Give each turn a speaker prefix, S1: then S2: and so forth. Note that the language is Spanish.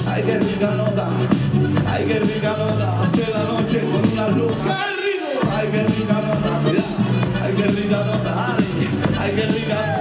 S1: Ay, qué rica nota. Ay, qué rica nota. Hace la noche con una luz. ¡Qué rico! Ay, qué rica nota. Cuidado. Ay, qué rica nota. Ay, qué rica nota.